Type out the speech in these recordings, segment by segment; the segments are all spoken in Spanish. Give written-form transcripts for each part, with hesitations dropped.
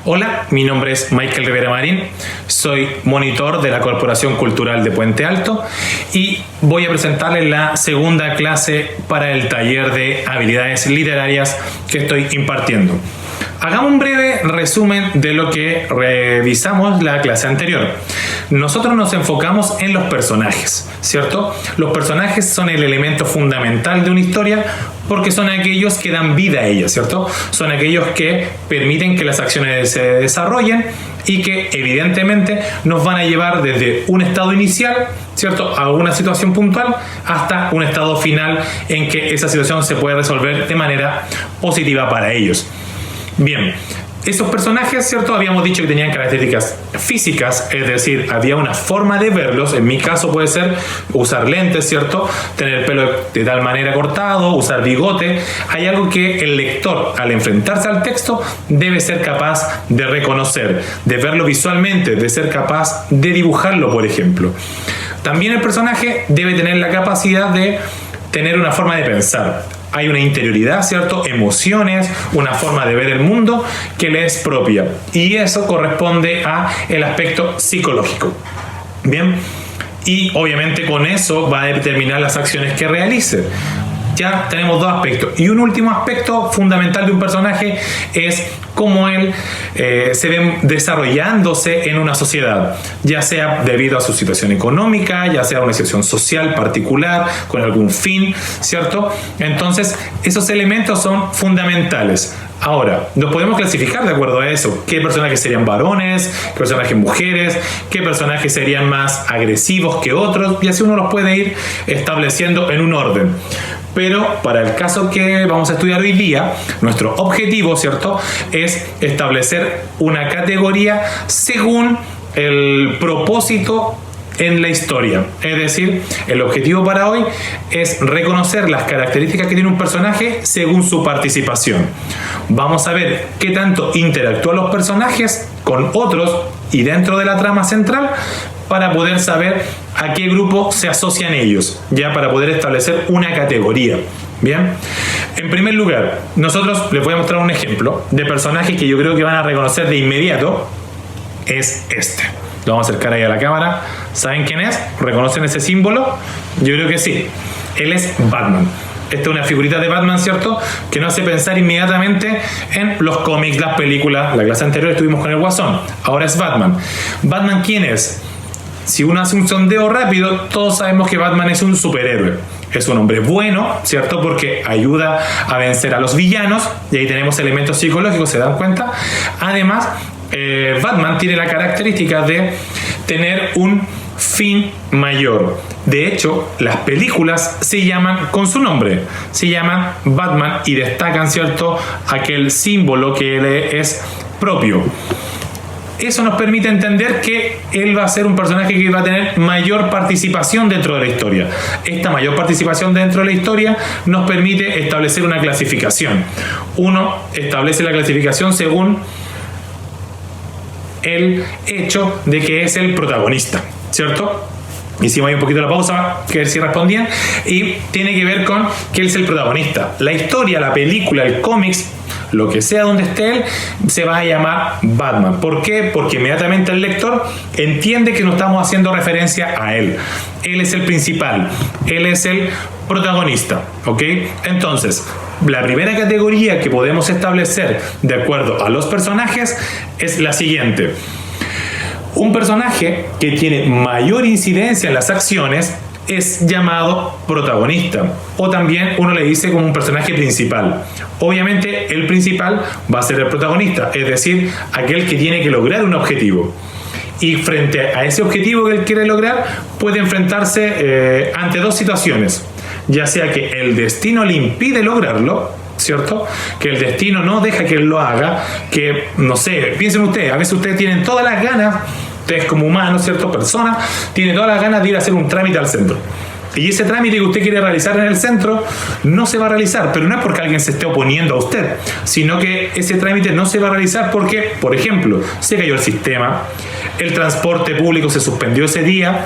Hola, mi nombre es Michael Rivera Marín, soy monitor de la Corporación Cultural de Puente Alto y voy a presentarles la segunda clase para el taller de habilidades literarias que estoy impartiendo. Hagamos un breve resumen de lo que revisamos la clase anterior. Nosotros nos enfocamos en los personajes, ¿cierto? Los personajes son el elemento fundamental de una historia porque son aquellos que dan vida a ella, ¿cierto? Son aquellos que permiten que las acciones se desarrollen y que evidentemente nos van a llevar desde un estado inicial, ¿cierto?, a una situación puntual hasta un estado final en que esa situación se puede resolver de manera positiva para ellos. Bien, esos personajes, ¿cierto? Habíamos dicho que tenían características físicas, es decir, había una forma de verlos. En mi caso puede ser usar lentes, ¿cierto? Tener el pelo de tal manera cortado, usar bigote. Hay algo que el lector, al enfrentarse al texto, debe ser capaz de reconocer, de verlo visualmente, de ser capaz de dibujarlo, por ejemplo. También el personaje debe tener la capacidad de tener una forma de pensar. Hay una interioridad, ¿cierto? Emociones, una forma de ver el mundo que le es propia. Y eso corresponde a el aspecto psicológico. Bien. Y obviamente con eso va a determinar las acciones que realice. Ya tenemos dos aspectos. Y un último aspecto fundamental de un personaje es cómo él se ve desarrollándose en una sociedad, ya sea debido a su situación económica, ya sea una situación social particular, con algún fin, ¿cierto? Entonces, esos elementos son fundamentales. Ahora, nos podemos clasificar de acuerdo a eso. ¿Qué personajes serían varones? ¿Qué personajes mujeres? ¿Qué personajes serían más agresivos que otros? Y así uno los puede ir estableciendo en un orden. Pero para el caso que vamos a estudiar hoy día, nuestro objetivo, ¿cierto?, es establecer una categoría según el propósito en la historia. Es decir, el objetivo para hoy es reconocer las características que tiene un personaje según su participación. Vamos a ver qué tanto interactúan los personajes con otros y dentro de la trama central para poder saber a qué grupo se asocian ellos, ya para poder establecer una categoría. Bien, en primer lugar, nosotros les voy a mostrar un ejemplo de personaje que yo creo que van a reconocer de inmediato. Es este. Lo vamos a acercar ahí a la cámara. ¿Saben quién es? ¿Reconocen ese símbolo? Yo creo que sí. Él es Batman. Esta es una figurita de Batman, ¿cierto?, que nos hace pensar inmediatamente en los cómics, las películas. La clase anterior estuvimos con el Guasón. Ahora es Batman. ¿Batman quién es? Si uno hace un sondeo rápido, todos sabemos que Batman es un superhéroe. Es un hombre bueno, ¿cierto?, porque ayuda a vencer a los villanos. Y ahí tenemos elementos psicológicos, ¿se dan cuenta? Además, Batman tiene la característica de tener un fin mayor. De hecho, las películas se llaman con su nombre, se llaman Batman y destacan, ¿cierto?, aquel símbolo que le es propio. Eso nos permite entender que él va a ser un personaje que va a tener mayor participación dentro de la historia. Esta mayor participación dentro de la historia nos permite establecer una clasificación. Uno establece la clasificación según el hecho de que es el protagonista, ¿cierto? Hicimos ahí un poquito la pausa, que ver si respondían, y tiene que ver con que él es el protagonista. La historia, la película, el cómics, lo que sea donde esté él, se va a llamar Batman. ¿Por qué? Porque inmediatamente el lector entiende que no estamos haciendo referencia a él. Él es el principal, él es el protagonista, ¿ok? Entonces, la primera categoría que podemos establecer de acuerdo a los personajes es la siguiente. Un personaje que tiene mayor incidencia en las acciones es llamado protagonista, o también uno le dice como un personaje principal. Obviamente el principal va a ser el protagonista, es decir, aquel que tiene que lograr un objetivo. Y frente a ese objetivo que él quiere lograr, puede enfrentarse ante dos situaciones. Ya sea que el destino le impide lograrlo, ¿cierto? Que el destino no deja que él lo haga, que, no sé, piensen ustedes, a veces ustedes tienen todas las ganas, ustedes como humanos, ¿cierto?, personas, tienen todas las ganas de ir a hacer un trámite al centro. Y ese trámite que usted quiere realizar en el centro no se va a realizar, pero no es porque alguien se esté oponiendo a usted, sino que ese trámite no se va a realizar porque, por ejemplo, se cayó el sistema, el transporte público se suspendió ese día,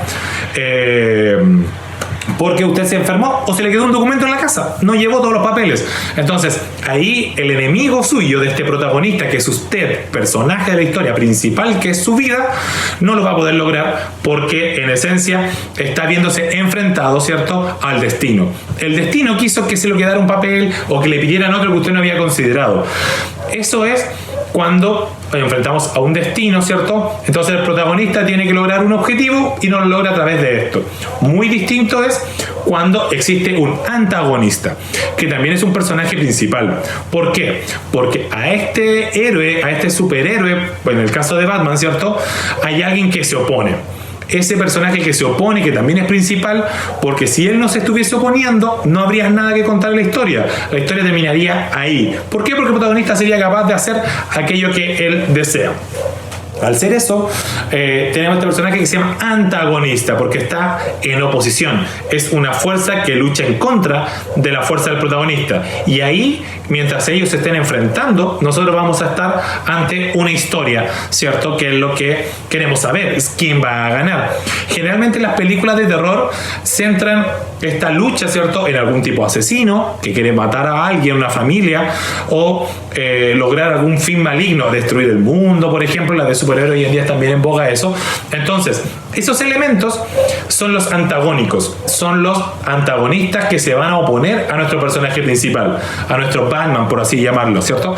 porque usted se enfermó o se le quedó un documento en la casa, no llevó todos los papeles. Entonces, ahí el enemigo suyo de este protagonista, que es usted, personaje de la historia principal, que es su vida, no lo va a poder lograr porque en esencia está viéndose enfrentado, ¿cierto?, al destino. El destino quiso que se le quedara un papel o que le pidieran otro que usted no había considerado. Eso es cuando enfrentamos a un destino, ¿cierto? Entonces el protagonista tiene que lograr un objetivo y no lo logra a través de esto. Muy distinto es cuando existe un antagonista, que también es un personaje principal. ¿Por qué? Porque a este héroe, a este superhéroe, pues en el caso de Batman, ¿cierto?, hay alguien que se opone. Ese personaje que se opone, que también es principal, porque si él no se estuviese oponiendo, no habría nada que contar en la historia. La historia terminaría ahí. ¿Por qué? Porque el protagonista sería capaz de hacer aquello que él desea. Al ser eso, tenemos este personaje que se llama antagonista, porque está en oposición. Es una fuerza que lucha en contra de la fuerza del protagonista. Y ahí, mientras ellos se estén enfrentando, nosotros vamos a estar ante una historia, ¿cierto? Que es lo que queremos saber, es quién va a ganar. Generalmente las películas de terror centran esta lucha, ¿cierto?, en algún tipo de asesino que quiere matar a alguien, una familia, o lograr algún fin maligno, destruir el mundo, por ejemplo. La de superhéroes hoy en día también en boga eso. Entonces, esos elementos son los antagónicos, son los antagonistas que se van a oponer a nuestro personaje principal, a nuestro Batman, por así llamarlo, ¿cierto?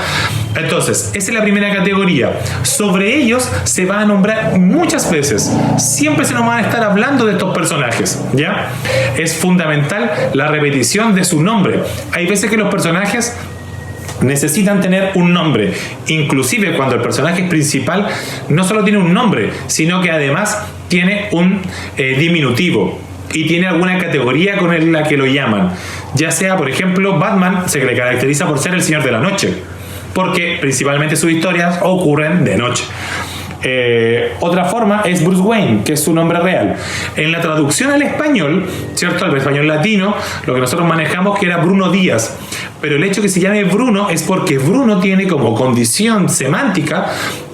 Entonces, esa es la primera categoría. Sobre ellos se va a nombrar muchas veces. Siempre se nos van a estar hablando de estos personajes, ¿ya? Es fundamental la repetición de su nombre. Hay veces que los personajes necesitan tener un nombre, inclusive cuando el personaje principal no solo tiene un nombre, sino que además tiene un diminutivo y tiene alguna categoría con la que lo llaman. Ya sea, por ejemplo, Batman se le caracteriza por ser el Señor de la Noche, porque principalmente sus historias ocurren de noche. Otra forma es Bruce Wayne, que es su nombre real. En la traducción al español, ¿cierto?, al español latino, lo que nosotros manejamos que era Bruno Díaz, pero el hecho que se llame Bruno es porque Bruno tiene como condición semántica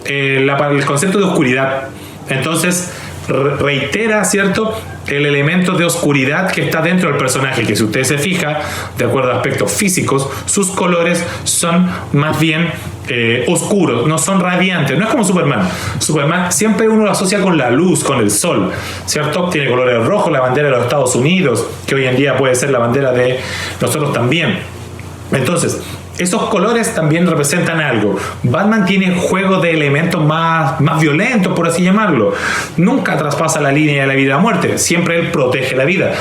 el concepto de oscuridad. Entonces reitera, ¿cierto?, el elemento de oscuridad que está dentro del personaje, que si usted se fija, de acuerdo a aspectos físicos, sus colores son más bien oscuros, no son radiantes. No es como Superman. Superman siempre uno lo asocia con la luz, con el sol, ¿cierto? Tiene colores rojos, la bandera de los Estados Unidos, que hoy en día puede ser la bandera de nosotros también. Entonces, esos colores también representan algo. Batman tiene juego de elementos más violentos, por así llamarlo. Nunca traspasa la línea de la vida y la muerte. Siempre él protege la vida.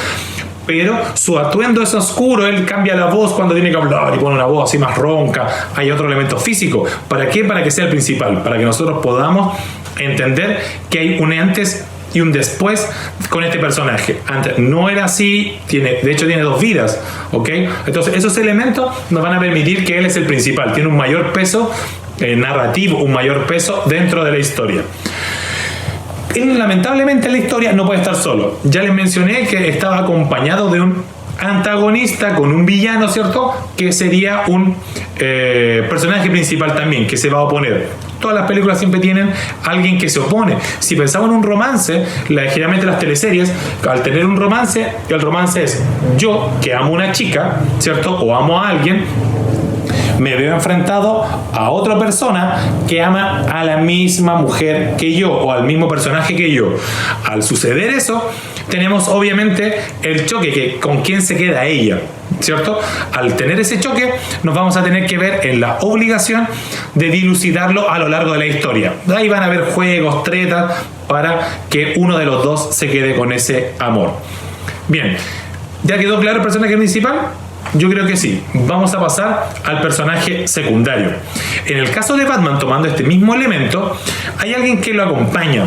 Pero su atuendo es oscuro. Él cambia la voz cuando tiene que hablar y pone una voz así más ronca. Hay otro elemento físico. ¿Para qué? Para que sea el principal. Para que nosotros podamos entender que hay un antes y un después con este personaje. Antes no era así, de hecho tiene dos vidas, ¿ok? Entonces esos elementos nos van a permitir que él es el principal, tiene un mayor peso narrativo, un mayor peso dentro de la historia. Él lamentablemente en la historia no puede estar solo. Ya les mencioné que estaba acompañado de un antagonista con un villano, ¿cierto?, que sería un personaje principal también, que se va a oponer. Todas las películas siempre tienen alguien que se opone. Si pensamos en un romance, generalmente las teleseries, al tener un romance, el romance es yo que amo a una chica, ¿cierto?, o amo a alguien, me veo enfrentado a otra persona que ama a la misma mujer que yo o al mismo personaje que yo. Al suceder eso, tenemos obviamente el choque, que con quién se queda ella, ¿cierto? Al tener ese choque, nos vamos a tener que ver en la obligación de dilucidarlo a lo largo de la historia. Ahí van a haber juegos, tretas, para que uno de los dos se quede con ese amor. Bien, ¿ya quedó claro el personaje principal? Yo creo que sí. Vamos a pasar al personaje secundario. En el caso de Batman, tomando este mismo elemento, hay alguien que lo acompaña.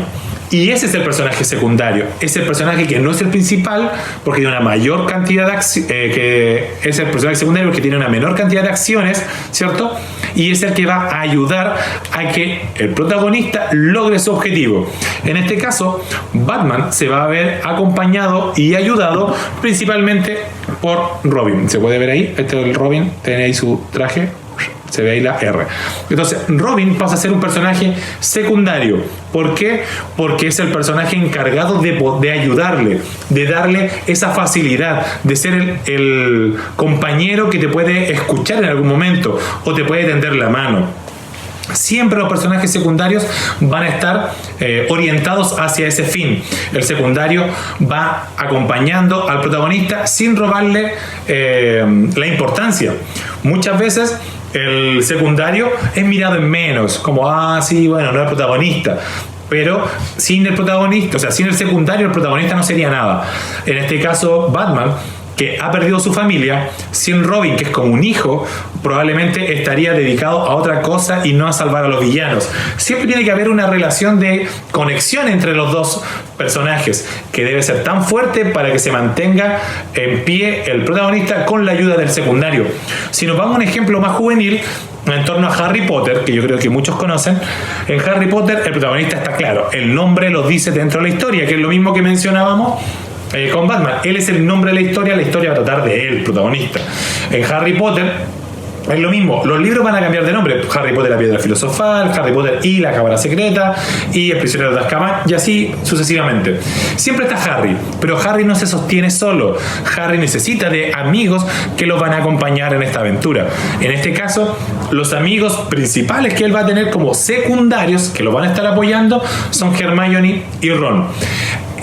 Y ese es el personaje secundario. Es el personaje que no es el principal, porque tiene una mayor cantidad de que es el personaje secundario que tiene una menor cantidad de acciones, ¿cierto? Y es el que va a ayudar a que el protagonista logre su objetivo. En este caso, Batman se va a ver acompañado y ayudado principalmente por Robin. ¿Se puede ver ahí? Este es el Robin, tiene ahí su traje. Se ve ahí la R. Entonces, Robin pasa a ser un personaje secundario. ¿Por qué? Porque es el personaje encargado de ayudarle, de darle esa facilidad, de ser el compañero que te puede escuchar en algún momento o te puede tender la mano. Siempre los personajes secundarios van a estar orientados hacia ese fin. El secundario va acompañando al protagonista sin robarle la importancia. Muchas veces el secundario es mirado en menos, como, sí, bueno, no es protagonista. Pero sin el protagonista, o sea, sin el secundario, el protagonista no sería nada. En este caso, Batman, que ha perdido su familia, sin Robin, que es como un hijo, probablemente estaría dedicado a otra cosa y no a salvar a los villanos. Siempre tiene que haber una relación de conexión entre los dos personajes, que debe ser tan fuerte para que se mantenga en pie el protagonista con la ayuda del secundario. Si nos vamos a un ejemplo más juvenil, en torno a Harry Potter, que yo creo que muchos conocen, en Harry Potter el protagonista está claro, el nombre lo dice dentro de la historia, que es lo mismo que mencionábamos con Batman. Él es el nombre de la historia va a tratar de él, protagonista. En Harry Potter es lo mismo, los libros van a cambiar de nombre: Harry Potter, la piedra filosofal, Harry Potter y la cámara secreta, y el prisionero de Azkaban, y así sucesivamente. Siempre está Harry, pero Harry no se sostiene solo. Harry necesita de amigos que lo van a acompañar en esta aventura. En este caso, los amigos principales que él va a tener como secundarios, que lo van a estar apoyando, son Hermione y Ron.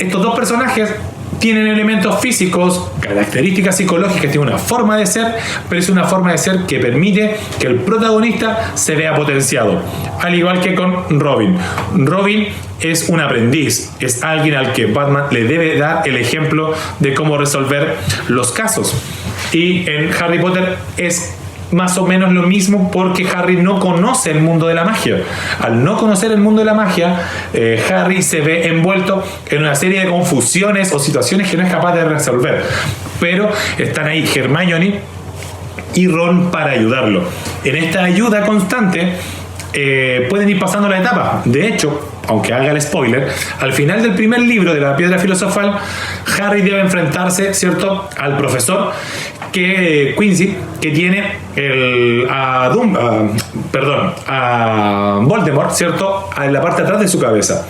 Estos dos personajes tienen elementos físicos, características psicológicas, tienen una forma de ser, pero es una forma de ser que permite que el protagonista se vea potenciado. Al igual que con Robin. Robin es un aprendiz, es alguien al que Batman le debe dar el ejemplo de cómo resolver los casos. Y en Harry Potter es más o menos lo mismo, porque Harry no conoce el mundo de la magia. Al no conocer el mundo de la magia, Harry se ve envuelto en una serie de confusiones o situaciones que no es capaz de resolver. Pero están ahí Hermione y Ron para ayudarlo. En esta ayuda constante pueden ir pasando la etapa. De hecho, aunque haga el spoiler, al final del primer libro de la piedra filosofal, Harry debe enfrentarse, ¿cierto?, al profesor Quincy, que tiene a Voldemort, ¿cierto?, en la parte de atrás de su cabeza.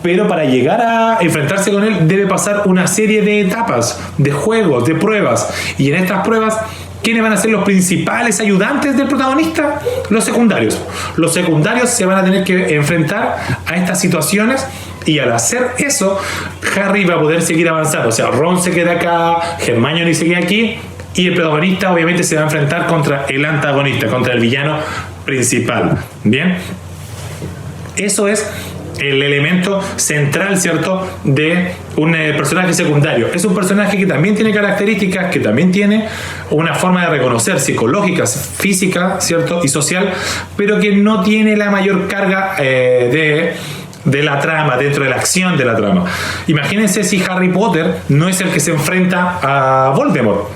Pero para llegar a enfrentarse con él debe pasar una serie de etapas, de juegos, de pruebas. Y en estas pruebas, ¿quiénes van a ser los principales ayudantes del protagonista? Los secundarios. Los secundarios se van a tener que enfrentar a estas situaciones, y al hacer eso, Harry va a poder seguir avanzando. O sea, Ron se queda acá, Hermione se queda aquí, y el protagonista obviamente se va a enfrentar contra el antagonista, contra el villano principal. Bien, eso es el elemento central, ¿cierto?, de un personaje secundario. Es un personaje que también tiene características, que también tiene una forma de reconocer psicológica, física, ¿cierto?, y social, pero que no tiene la mayor carga de la trama, dentro de la acción de la trama. Imagínense si Harry Potter no es el que se enfrenta a Voldemort.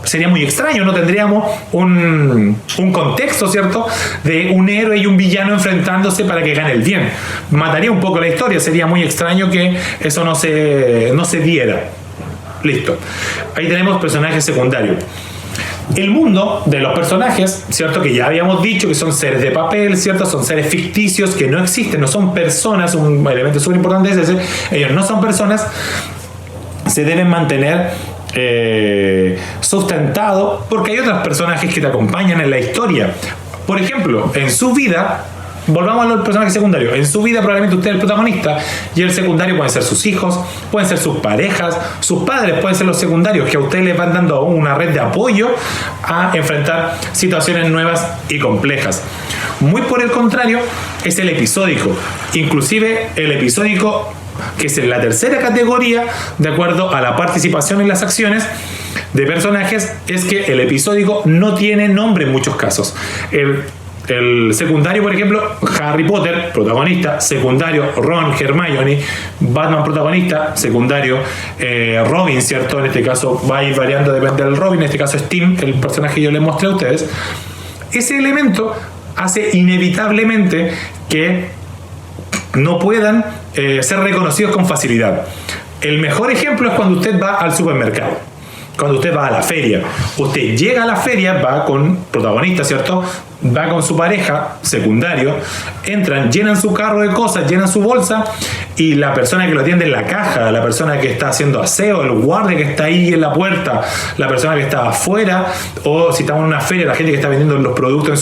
Sería muy extraño, no tendríamos un contexto, ¿cierto?, de un héroe y un villano enfrentándose para que gane el bien. Mataría un poco la historia, sería muy extraño que eso no se diera. Listo. Ahí tenemos personajes secundarios. El mundo de los personajes, ¿cierto?, que ya habíamos dicho que son seres de papel, ¿cierto?, son seres ficticios que no existen, no son personas. Un elemento súper importante es ese: ellos no son personas, se deben mantener sustentado, porque hay otros personajes que te acompañan en la historia. Por ejemplo, en su vida, volvamos a los personajes secundarios. En su vida probablemente usted es el protagonista, y el secundario pueden ser sus hijos, pueden ser sus parejas, sus padres pueden ser los secundarios, que a ustedes les van dando una red de apoyo a enfrentar situaciones nuevas y complejas. Muy por el contrario es el episódico. Inclusive el episódico, que es en la tercera categoría, de acuerdo a la participación en las acciones de personajes, es que el episódico no tiene nombre en muchos casos. El secundario, por ejemplo, Harry Potter, protagonista; secundario, Ron, Hermione; Batman, protagonista; secundario, Robin, ¿cierto? En este caso va a ir variando, depende del Robin. En este caso es Tim, el personaje que yo les mostré a ustedes. Ese elemento hace inevitablemente que no puedan ser reconocidos con facilidad. El mejor ejemplo es cuando usted va al supermercado. cuando usted va a la feria. Usted llega a la feria, va con protagonista, ¿cierto? Va con su pareja, secundario, entran, llenan su carro de cosas, llenan su bolsa, y la persona que lo atiende en la caja, la persona que está haciendo aseo, el guardia que está ahí en la puerta, la persona que está afuera, o si estamos en una feria, la gente que está vendiendo los productos en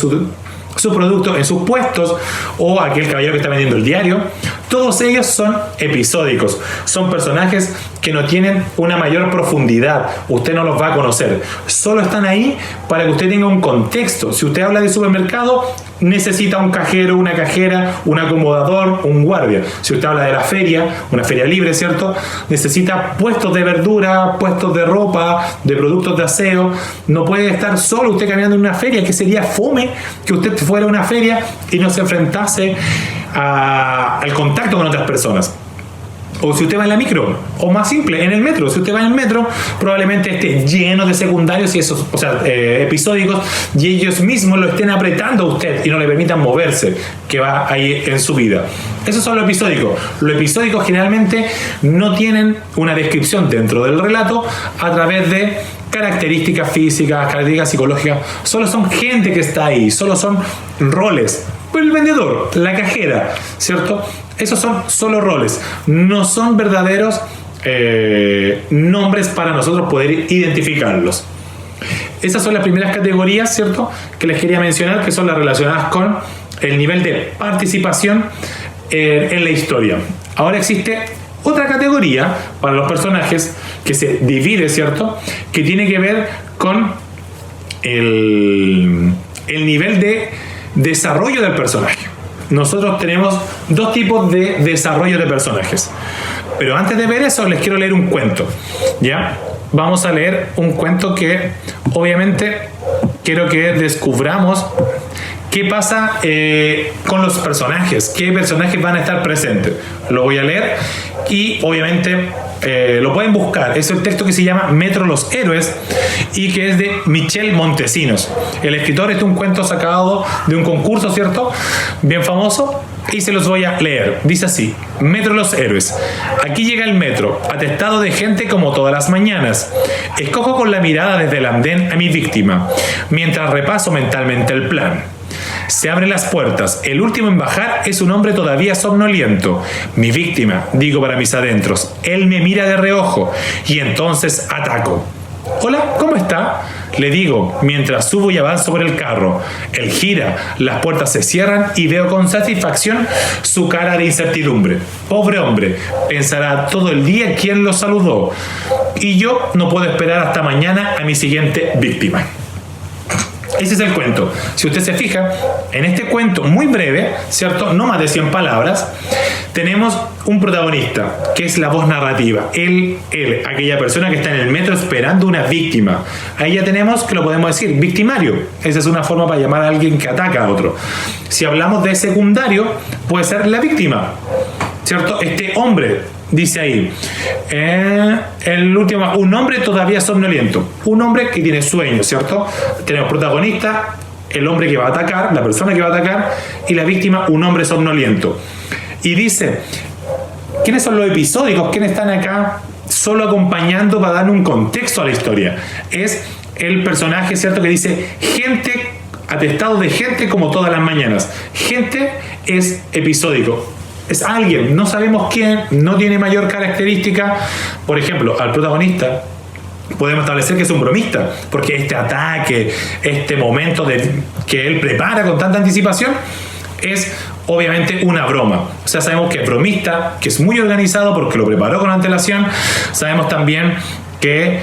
sus productos en sus puestos, o aquel caballero que está vendiendo el diario, todos ellos son episódicos, son personajes que no tienen una mayor profundidad, usted no los va a conocer, solo están ahí para que usted tenga un contexto. Si usted habla de supermercado, necesita un cajero, una cajera, un acomodador, un guardia. Si usted habla de la feria, una feria libre, ¿cierto? Necesita puestos de verdura, puestos de ropa, de productos de aseo. No puede estar solo usted caminando en una feria, que sería fome que usted fuera a una feria y no se enfrentase al contacto con otras personas. O si usted va en la micro, o más simple, en el metro. Si usted va en el metro, probablemente esté lleno de secundarios y esos, episódicos, y ellos mismos lo estén apretando a usted y no le permitan moverse, que va ahí en su vida. Esos son los episódicos. Los episódicos generalmente no tienen una descripción dentro del relato a través de características físicas, características psicológicas. Solo son gente que está ahí, solo son roles. El vendedor, la cajera, ¿cierto? Esos son solo roles, no son verdaderos nombres para nosotros poder identificarlos. Esas son las primeras categorías, ¿cierto?, que les quería mencionar, que son las relacionadas con el nivel de participación en la historia. Ahora existe otra categoría para los personajes que se divide, ¿cierto?, que tiene que ver con el nivel de desarrollo del personaje. Nosotros tenemos dos tipos de desarrollo de personajes. Pero antes de ver eso, les quiero leer un cuento. ¿Ya? Vamos a leer un cuento que, obviamente, quiero que descubramos qué pasa con los personajes. ¿Qué personajes van a estar presentes? Lo voy a leer y, obviamente, lo pueden buscar. Es el texto que se llama Metro los Héroes y que es de Michel Montesinos. El escritor es un cuento sacado de un concurso, ¿cierto?, bien famoso, y se los voy a leer. Dice así: Metro los Héroes. Aquí llega el metro, atestado de gente como todas las mañanas. Escojo con la mirada desde el andén a mi víctima, mientras repaso mentalmente el plan. Se abren las puertas. El último en bajar es un hombre todavía somnoliento. Mi víctima, digo para mis adentros. Él me mira de reojo y entonces ataco. Hola, ¿cómo está?, le digo mientras subo y avanzo por el carro. Él gira, las puertas se cierran y veo con satisfacción su cara de incertidumbre. Pobre hombre, pensará todo el día quién lo saludó. Y yo no puedo esperar hasta mañana a mi siguiente víctima. Ese es el cuento. Si usted se fija, en este cuento muy breve, ¿cierto?, no más de 100 palabras, tenemos un protagonista, que es la voz narrativa. Él, aquella persona que está en el metro esperando una víctima. Ahí ya tenemos, que lo podemos decir, victimario. Esa es una forma para llamar a alguien que ataca a otro. Si hablamos de secundario, puede ser la víctima, ¿cierto? Este hombre, dice ahí, el último, un hombre todavía somnoliento, un hombre que tiene sueño, ¿cierto? Tenemos protagonista, el hombre que va a atacar, la persona que va a atacar, y la víctima, un hombre somnoliento. Y dice, ¿quiénes son los episódicos? ¿Quiénes están acá solo acompañando para dar un contexto a la historia? Es el personaje, ¿cierto?, que dice, gente, atestado de gente como todas las mañanas. Gente es episódico. Es alguien, no sabemos quién, no tiene mayor característica. Por ejemplo, al protagonista podemos establecer que es un bromista, porque este ataque, este momento que él prepara con tanta anticipación, es obviamente una broma. O sea, sabemos que es bromista, que es muy organizado porque lo preparó con antelación. Sabemos también que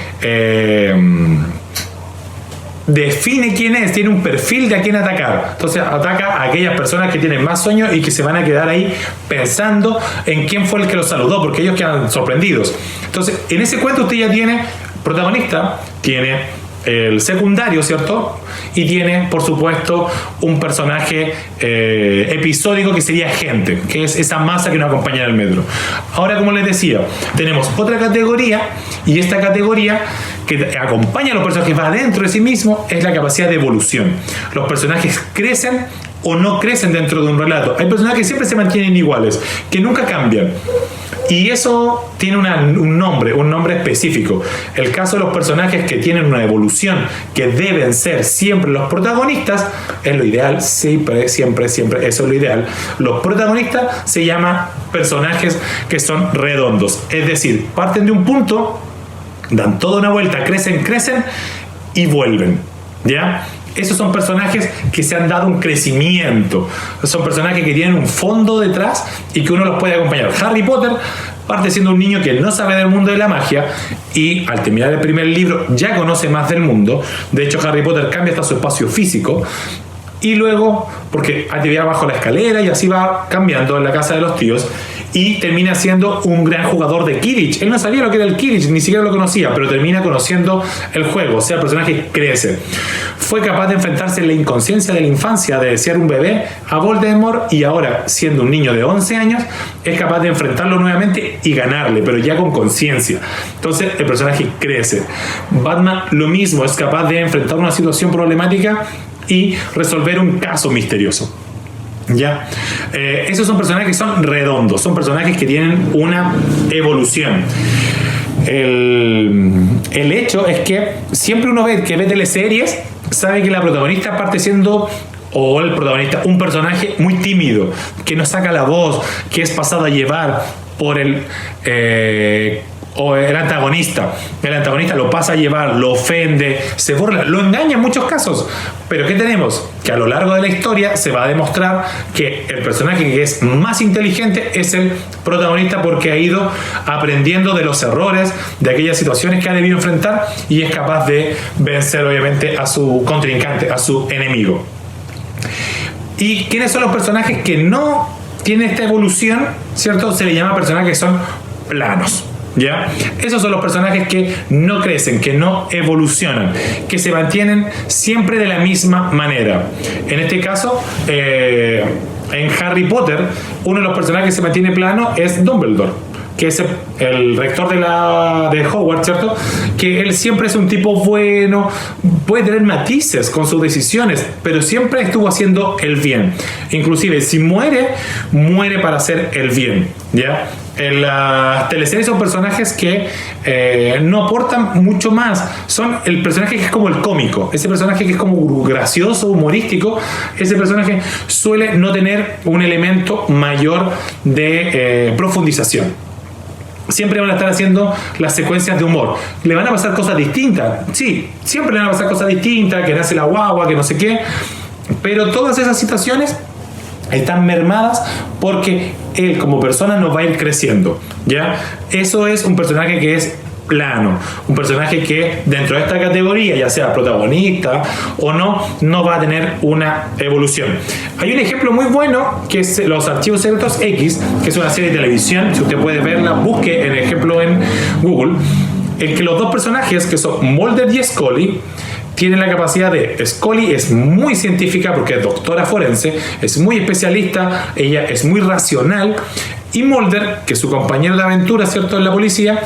define quién es, tiene un perfil de a quién atacar. Entonces ataca a aquellas personas que tienen más sueño y que se van a quedar ahí pensando en quién fue el que los saludó, porque ellos quedan sorprendidos. Entonces, en ese cuento usted ya tiene protagonista, tiene el secundario, ¿cierto? Y tiene, por supuesto, un personaje episódico que sería gente, que es esa masa que nos acompaña en el metro. Ahora, como les decía, tenemos otra categoría, y esta categoría que acompaña a los personajes, va dentro de sí mismo, es la capacidad de evolución. Los personajes crecen o no crecen dentro de un relato. Hay personajes que siempre se mantienen iguales, que nunca cambian. Y eso tiene un nombre específico. El caso de los personajes que tienen una evolución, que deben ser siempre los protagonistas, es lo ideal, siempre, eso es lo ideal. Los protagonistas se llaman personajes que son redondos. Es decir, parten de un punto, dan toda una vuelta, crecen y vuelven. ¿Ya? Esos son personajes que se han dado un crecimiento. Son personajes que tienen un fondo detrás y que uno los puede acompañar. Harry Potter parte siendo un niño que no sabe del mundo de la magia y al terminar el primer libro ya conoce más del mundo. De hecho, Harry Potter cambia hasta su espacio físico. Y luego, porque vivía bajo la escalera y así va cambiando en la casa de los tíos, y termina siendo un gran jugador de Quidditch. Él no sabía lo que era el Quidditch, ni siquiera lo conocía, pero termina conociendo el juego. O sea, el personaje crece. Fue capaz de enfrentarse en la inconsciencia de la infancia, de ser un bebé, a Voldemort, y ahora, siendo un niño de 11 años, es capaz de enfrentarlo nuevamente y ganarle, pero ya con conciencia. Entonces, el personaje crece. Batman, lo mismo, es capaz de enfrentar una situación problemática y resolver un caso misterioso. ¿Ya? Esos son personajes que son redondos, son personajes que tienen una evolución. El hecho es que siempre uno ve teleseries, sabe que la protagonista parte siendo, o el protagonista, un personaje muy tímido, que no saca la voz, que es pasado a llevar por el antagonista. El antagonista lo pasa a llevar, lo ofende, se burla, lo engaña en muchos casos. Pero ¿qué tenemos? Que a lo largo de la historia se va a demostrar que el personaje que es más inteligente es el protagonista, porque ha ido aprendiendo de los errores, de aquellas situaciones que ha debido enfrentar, y es capaz de vencer obviamente a su contrincante, a su enemigo. ¿Y quiénes son los personajes que no tienen esta evolución? ¿Cierto? Se le llama personajes que son planos. ¿Ya? Esos son los personajes que no crecen, que no evolucionan, que se mantienen siempre de la misma manera. En este caso, en Harry Potter, uno de los personajes que se mantiene plano es Dumbledore, que es el rector de Hogwarts, ¿cierto? Que él siempre es un tipo bueno, puede tener matices con sus decisiones, pero siempre estuvo haciendo el bien. Inclusive, si muere para hacer el bien, ¿ya? En las teleseries son personajes que no aportan mucho más. Son el personaje que es como el cómico, ese personaje que es como gracioso, humorístico. Ese personaje suele no tener un elemento mayor de profundización. Siempre van a estar haciendo las secuencias de humor. Le van a pasar cosas distintas. Sí, siempre le van a pasar cosas distintas, que nace la guagua, que no sé qué. Pero todas esas situaciones están mermadas porque él como persona no va a ir creciendo, ¿ya? Eso es un personaje que es plano, un personaje que dentro de esta categoría, ya sea protagonista o no va a tener una evolución. Hay un ejemplo muy bueno que es Los Archivos Secretos X, que es una serie de televisión. Si usted puede verla, busque el ejemplo en Google, en que los dos personajes, que son Mulder y Scully, tienen la capacidad de... Scully es muy científica porque es doctora forense, es muy especialista, ella es muy racional, y Mulder, que es su compañero de aventura, ¿cierto?, en la policía,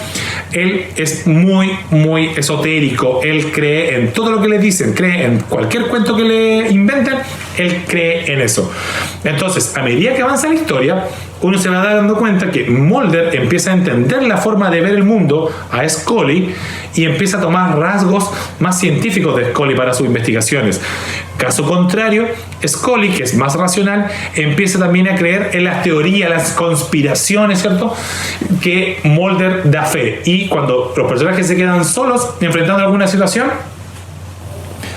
él es muy, muy esotérico. Él cree en todo lo que le dicen, cree en cualquier cuento que le inventen, él cree en eso. Entonces, a medida que avanza la historia, uno se va dando cuenta que Mulder empieza a entender la forma de ver el mundo a Scully y empieza a tomar rasgos más científicos de Scully para sus investigaciones. Caso contrario, Scully, que es más racional, empieza también a creer en las teorías, las conspiraciones, ¿cierto?, que Mulder da fe. Y cuando los personajes se quedan solos enfrentando alguna situación,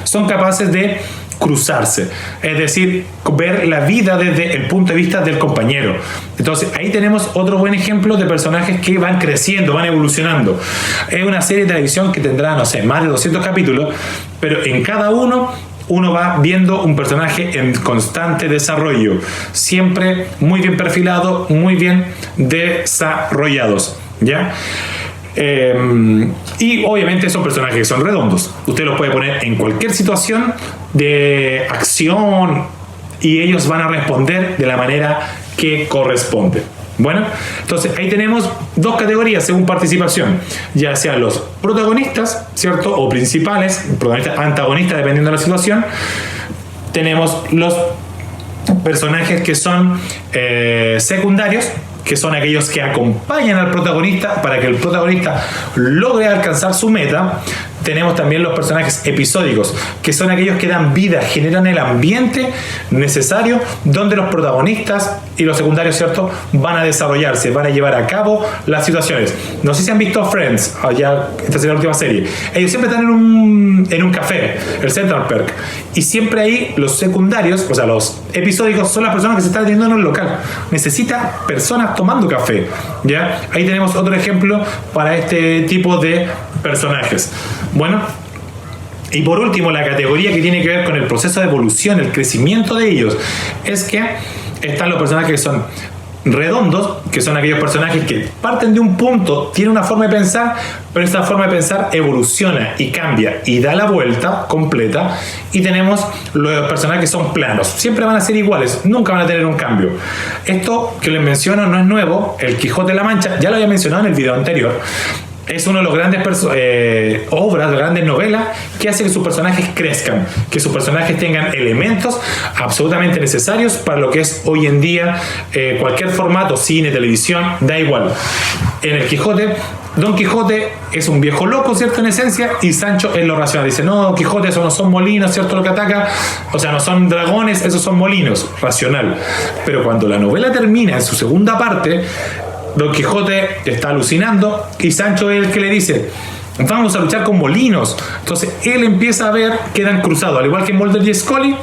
son capaces de cruzarse, es decir, ver la vida desde el punto de vista del compañero. Entonces ahí tenemos otro buen ejemplo de personajes que van creciendo, van evolucionando. Es una serie de televisión que tendrá, no sé, más de 200 capítulos, pero en cada uno va viendo un personaje en constante desarrollo, siempre muy bien perfilado, muy bien desarrollados, ¿ya? Y obviamente son personajes que son redondos. Usted los puede poner en cualquier situación de acción y ellos van a responder de la manera que corresponde. Bueno, entonces ahí tenemos dos categorías según participación, ya sean los protagonistas, ¿cierto?, o principales, protagonistas, antagonistas, dependiendo de la situación. Tenemos los personajes que son secundarios, que son aquellos que acompañan al protagonista para que el protagonista logre alcanzar su meta. Tenemos también los personajes episódicos, que son aquellos que dan vida, generan el ambiente necesario donde los protagonistas y los secundarios, ¿cierto?, van a desarrollarse, van a llevar a cabo las situaciones. No sé si han visto Friends, ya esta será la última serie. Ellos siempre están en un café, el Central Perk, y siempre ahí los secundarios, o sea, los episódicos, son las personas que se están atendiendo en un local. Necesita personas tomando café, ¿ya? Ahí tenemos otro ejemplo para este tipo de personajes. Bueno, y por último, la categoría que tiene que ver con el proceso de evolución, el crecimiento de ellos, es que están los personajes que son redondos, que son aquellos personajes que parten de un punto, tienen una forma de pensar, pero esa forma de pensar evoluciona y cambia y da la vuelta completa. Y tenemos los personajes que son planos, siempre van a ser iguales, nunca van a tener un cambio. Esto que les menciono no es nuevo. El Quijote de la Mancha, ya lo había mencionado en el video anterior, es uno de los grandes obras, de grandes novelas, que hace que sus personajes crezcan, que sus personajes tengan elementos absolutamente necesarios para lo que es hoy en día cualquier formato, cine, televisión, da igual. En el Quijote, Don Quijote es un viejo loco, ¿cierto?, en esencia, y Sancho es lo racional. Dice, no, Don Quijote, esos no son molinos, ¿cierto?, lo que ataca, o sea, no son dragones, esos son molinos, racional. Pero cuando la novela termina en su segunda parte, Don Quijote está alucinando y Sancho es el que le dice, vamos a luchar con molinos. Entonces él empieza a ver, quedan cruzados, al igual que Mulder y Scully,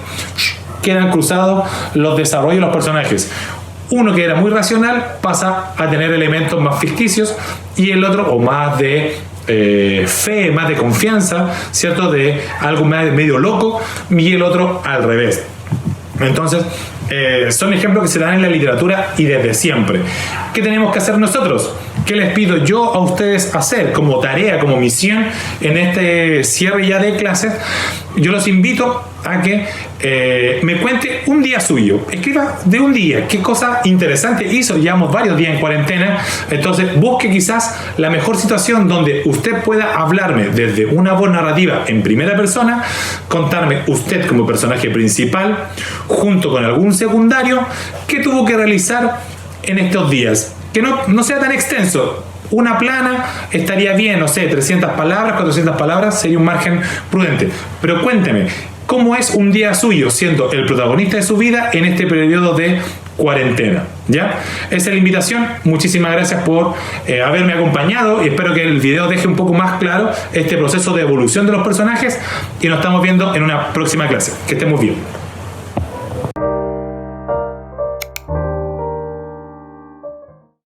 quedan cruzados los desarrollos de los personajes. Uno que era muy racional pasa a tener elementos más ficticios y el otro, o más de fe, más de confianza, ¿cierto?, de algo más medio loco, y el otro al revés. Entonces, son ejemplos que se dan en la literatura y desde siempre. ¿Qué tenemos que hacer nosotros? ¿Qué les pido yo a ustedes hacer como tarea, como misión en este cierre ya de clases? Yo los invito a que me cuente un día suyo. Escriba de un día qué cosa interesante hizo. Llevamos varios días en cuarentena. Entonces busque quizás la mejor situación donde usted pueda hablarme desde una voz narrativa en primera persona, contarme usted como personaje principal junto con algún secundario que tuvo que realizar en estos días. Que no sea tan extenso. Una plana estaría bien, no sé, 300 palabras, 400 palabras, sería un margen prudente. Pero cuénteme, ¿cómo es un día suyo siendo el protagonista de su vida en este periodo de cuarentena? ¿Ya? Esa es la invitación. Muchísimas gracias por haberme acompañado y espero que el video deje un poco más claro este proceso de evolución de los personajes y nos estamos viendo en una próxima clase. Que estén muy bien.